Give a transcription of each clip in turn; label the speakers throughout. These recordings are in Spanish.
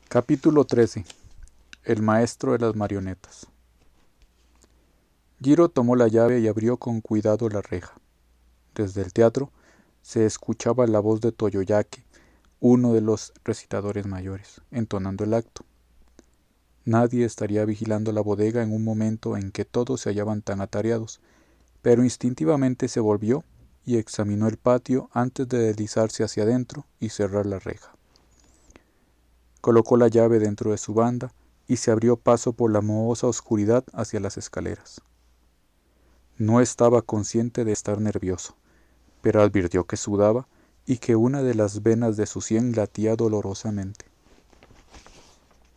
Speaker 1: Capítulo 13. El maestro de las marionetas. Jiro tomó la llave y abrió con cuidado la reja. Desde el teatro se escuchaba la voz de Toyoyaki, uno de los recitadores mayores, entonando el acto. Nadie estaría vigilando la bodega en un momento en que todos se hallaban tan atareados, pero instintivamente se volvió y examinó el patio antes de deslizarse hacia adentro y cerrar la reja. Colocó la llave dentro de su banda y se abrió paso por la mohosa oscuridad hacia las escaleras. No estaba consciente de estar nervioso, pero advirtió que sudaba y que una de las venas de su sien latía dolorosamente.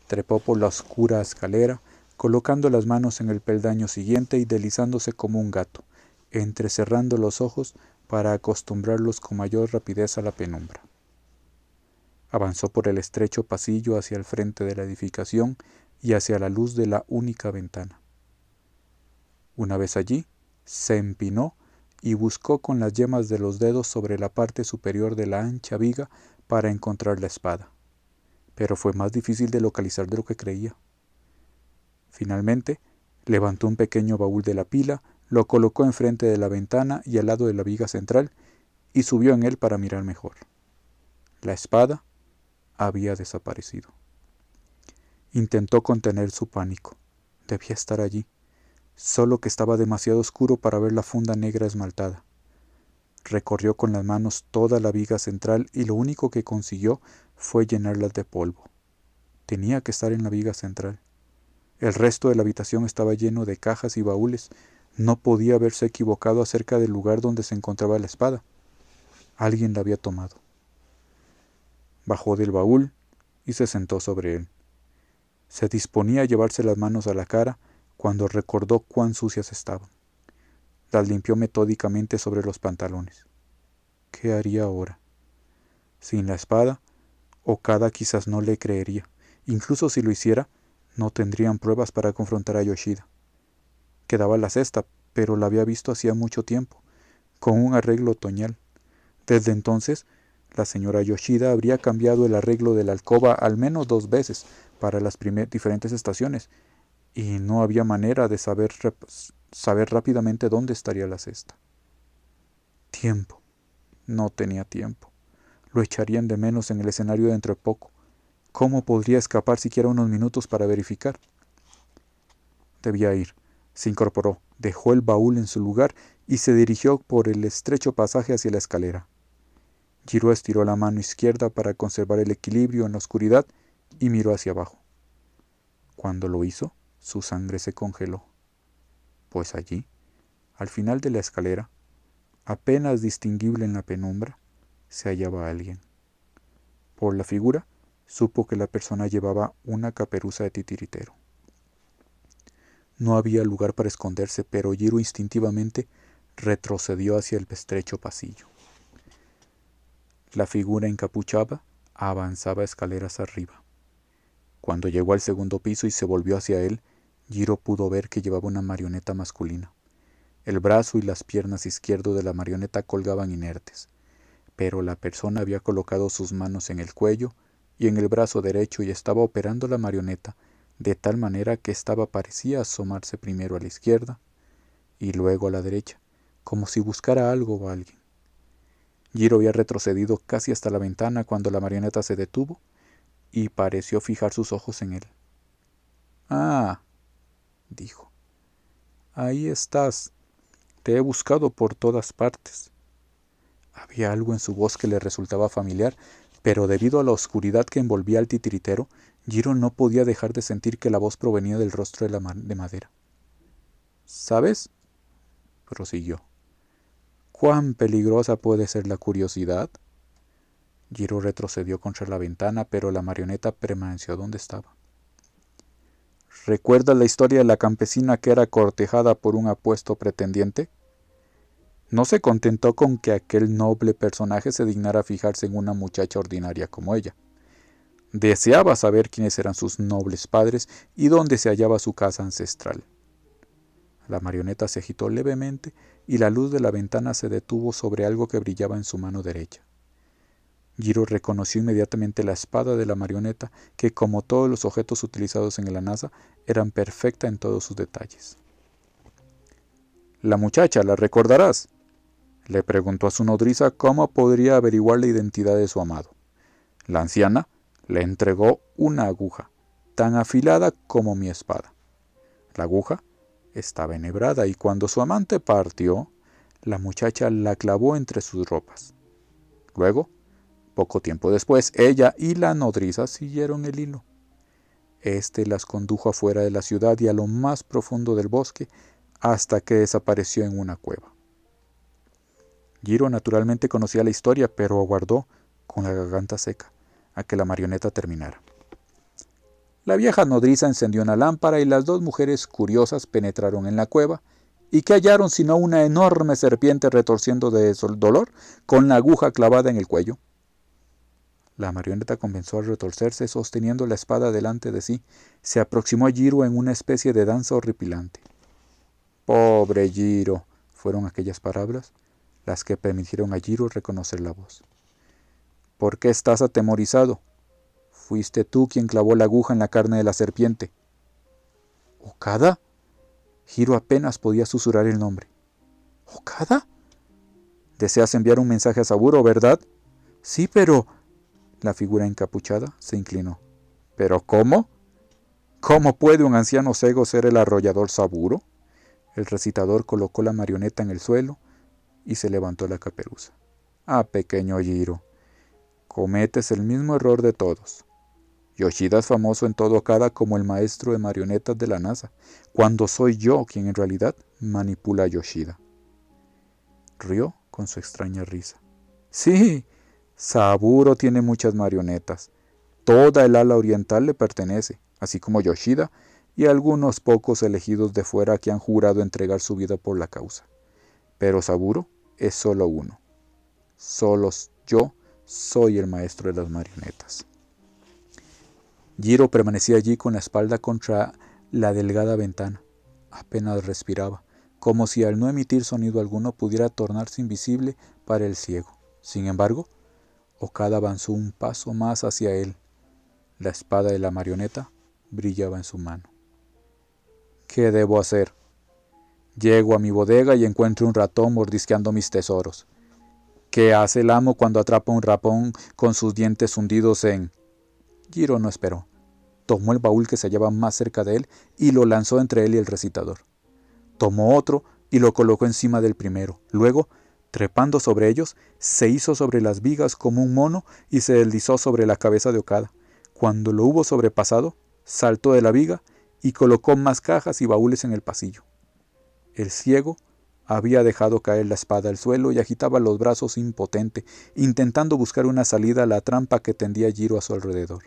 Speaker 1: Trepó por la oscura escalera, colocando las manos en el peldaño siguiente y deslizándose como un gato, entrecerrando los ojos para acostumbrarlos con mayor rapidez a la penumbra. Avanzó por el estrecho pasillo hacia el frente de la edificación y hacia la luz de la única ventana. Una vez allí, se empinó y buscó con las yemas de los dedos sobre la parte superior de la ancha viga para encontrar la espada, pero fue más difícil de localizar de lo que creía. Finalmente, levantó un pequeño baúl de la pila, lo colocó enfrente de la ventana y al lado de la viga central y subió en él para mirar mejor. La espada había desaparecido. Intentó contener su pánico. Debía estar allí, solo que estaba demasiado oscuro para ver la funda negra esmaltada. Recorrió con las manos toda la viga central y lo único que consiguió fue llenarlas de polvo. Tenía que estar en la viga central. El resto de la habitación estaba lleno de cajas y baúles. No podía haberse equivocado acerca del lugar donde se encontraba la espada. Alguien la había tomado. Bajó del baúl y se sentó sobre él. Se disponía a llevarse las manos a la cara cuando recordó cuán sucias estaban. Las limpió metódicamente sobre los pantalones. ¿Qué haría ahora? Sin la espada, Okada quizás no le creería. Incluso si lo hiciera, no tendrían pruebas para confrontar a Yoshida. Quedaba la cesta, pero la había visto hacía mucho tiempo, con un arreglo otoñal. Desde entonces, la señora Yoshida habría cambiado el arreglo de la alcoba al menos 2 veces para las diferentes estaciones, y no había manera de saber rápidamente dónde estaría la cesta. Tiempo. No tenía tiempo. Lo echarían de menos en el escenario dentro de poco. ¿Cómo podría escapar siquiera unos minutos para verificar? Debía ir. Se incorporó, dejó el baúl en su lugar y se dirigió por el estrecho pasaje hacia la escalera. Jiro estiró la mano izquierda para conservar el equilibrio en la oscuridad y miró hacia abajo. Cuando lo hizo, su sangre se congeló. Pues allí, al final de la escalera, apenas distinguible en la penumbra, se hallaba alguien. Por la figura, supo que la persona llevaba una caperuza de titiritero. No había lugar para esconderse, pero Jiro instintivamente retrocedió hacia el estrecho pasillo. La figura encapuchada avanzaba escaleras arriba. Cuando llegó al segundo piso y se volvió hacia él, Jiro pudo ver que llevaba una marioneta masculina. El brazo y las piernas izquierdos de la marioneta colgaban inertes, pero la persona había colocado sus manos en el cuello y en el brazo derecho y estaba operando la marioneta de tal manera que ésta parecía asomarse primero a la izquierda y luego a la derecha, como si buscara algo o alguien. Jiro había retrocedido casi hasta la ventana cuando la marioneta se detuvo y pareció fijar sus ojos en él. «Ah», dijo, «ahí estás. Te he buscado por todas partes». Había algo en su voz que le resultaba familiar, pero debido a la oscuridad que envolvía al titiritero, Jiro no podía dejar de sentir que la voz provenía del rostro de madera. «¿Sabes?», prosiguió. «¿Cuán peligrosa puede ser la curiosidad?». Jiro retrocedió contra la ventana, pero la marioneta permaneció donde estaba. «¿Recuerdas la historia de la campesina que era cortejada por un apuesto pretendiente? No se contentó con que aquel noble personaje se dignara fijarse en una muchacha ordinaria como ella. Deseaba saber quiénes eran sus nobles padres y dónde se hallaba su casa ancestral». La marioneta se agitó levemente y la luz de la ventana se detuvo sobre algo que brillaba en su mano derecha. Jiro reconoció inmediatamente la espada de la marioneta, que como todos los objetos utilizados en la NASA, eran perfecta en todos sus detalles. «La muchacha, ¿la recordarás?», le preguntó a su nodriza cómo podría averiguar la identidad de su amado. La anciana le entregó una aguja, tan afilada como mi espada. La aguja estaba enhebrada y cuando su amante partió, la muchacha la clavó entre sus ropas. Luego, poco tiempo después, ella y la nodriza siguieron el hilo. Este las condujo afuera de la ciudad y a lo más profundo del bosque hasta que desapareció en una cueva. Jiro naturalmente conocía la historia, pero aguardó con la garganta seca a que la marioneta terminara. La vieja nodriza encendió una lámpara y las dos mujeres curiosas penetraron en la cueva y ¿qué hallaron sino una enorme serpiente retorciendo de dolor con la aguja clavada en el cuello? La marioneta comenzó a retorcerse sosteniendo la espada delante de sí. Se aproximó a Jiro en una especie de danza horripilante. «Pobre Jiro», fueron aquellas palabras las que permitieron a Jiro reconocer la voz. «¿Por qué estás atemorizado? Fuiste tú quien clavó la aguja en la carne de la serpiente». «¿Okada?». Jiro apenas podía susurrar el nombre. «¿Okada? Deseas enviar un mensaje a Saburo, ¿verdad?». «Sí, pero...». La figura encapuchada se inclinó. «¿Pero cómo? ¿Cómo puede un anciano cego ser el arrollador Saburo?». El recitador colocó la marioneta en el suelo y se levantó la caperuza. «Ah, pequeño Jiro, cometes el mismo error de todos. Yoshida es famoso en todo Okada como el maestro de marionetas de la NASA, cuando soy yo quien en realidad manipula a Yoshida». Rió con su extraña risa. «Sí, Saburo tiene muchas marionetas. Toda el ala oriental le pertenece, así como Yoshida y algunos pocos elegidos de fuera que han jurado entregar su vida por la causa. Pero Saburo es solo uno. Solo yo soy el maestro de las marionetas». Jiro permanecía allí con la espalda contra la delgada ventana. Apenas respiraba, como si al no emitir sonido alguno pudiera tornarse invisible para el ciego. Sin embargo, Okada avanzó un paso más hacia él. La espada de la marioneta brillaba en su mano. «¿Qué debo hacer? Llego a mi bodega y encuentro un ratón mordisqueando mis tesoros. ¿Qué hace el amo cuando atrapa un ratón con sus dientes hundidos en...». Jiro no esperó. Tomó el baúl que se hallaba más cerca de él y lo lanzó entre él y el recitador. Tomó otro y lo colocó encima del primero. Luego, trepando sobre ellos, se hizo sobre las vigas como un mono y se deslizó sobre la cabeza de Okada. Cuando lo hubo sobrepasado, saltó de la viga y colocó más cajas y baúles en el pasillo. El ciego había dejado caer la espada al suelo y agitaba los brazos impotente, intentando buscar una salida a la trampa que tendía Jiro a su alrededor.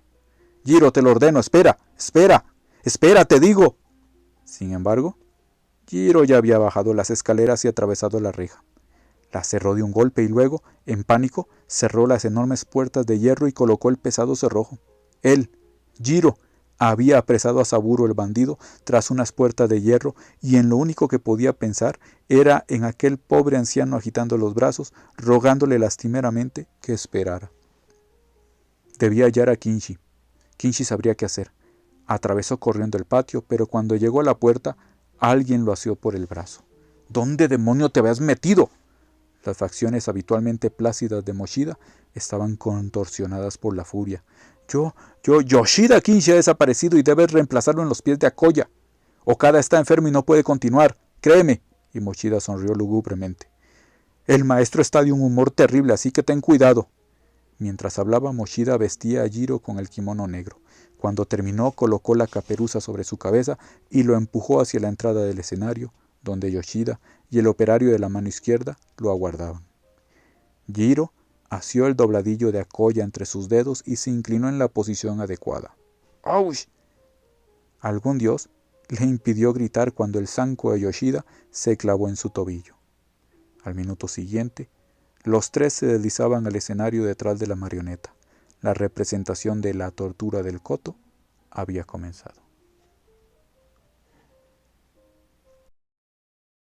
Speaker 1: «Jiro, te lo ordeno, espera, te digo». Sin embargo, Jiro ya había bajado las escaleras y atravesado la reja. La cerró de un golpe y luego, en pánico, cerró las enormes puertas de hierro y colocó el pesado cerrojo. Él, Jiro, había apresado a Saburo el bandido tras unas puertas de hierro y en lo único que podía pensar era en aquel pobre anciano agitando los brazos, rogándole lastimeramente que esperara. Debía hallar a Kinshi. Kinshi sabría qué hacer. Atravesó corriendo el patio, pero cuando llegó a la puerta, alguien lo asió por el brazo. «¿Dónde demonio te habías metido?». Las facciones habitualmente plácidas de Mochida estaban contorsionadas por la furia. Yoshida Kinshi ha desaparecido y debes reemplazarlo en los pies de Akoya. Okada está enfermo y no puede continuar, créeme». Y Mochida sonrió lúgubremente. «El maestro está de un humor terrible, así que ten cuidado». Mientras hablaba, Mochida vestía a Jiro con el kimono negro. Cuando terminó, colocó la caperuza sobre su cabeza y lo empujó hacia la entrada del escenario, donde Yoshida y el operario de la mano izquierda lo aguardaban. Jiro asió el dobladillo de Akoya entre sus dedos y se inclinó en la posición adecuada. ¡Auch! Algún dios le impidió gritar cuando el zanco de Yoshida se clavó en su tobillo. Al minuto siguiente, los tres se deslizaban al escenario detrás de la marioneta. La representación de la tortura del Koto había comenzado.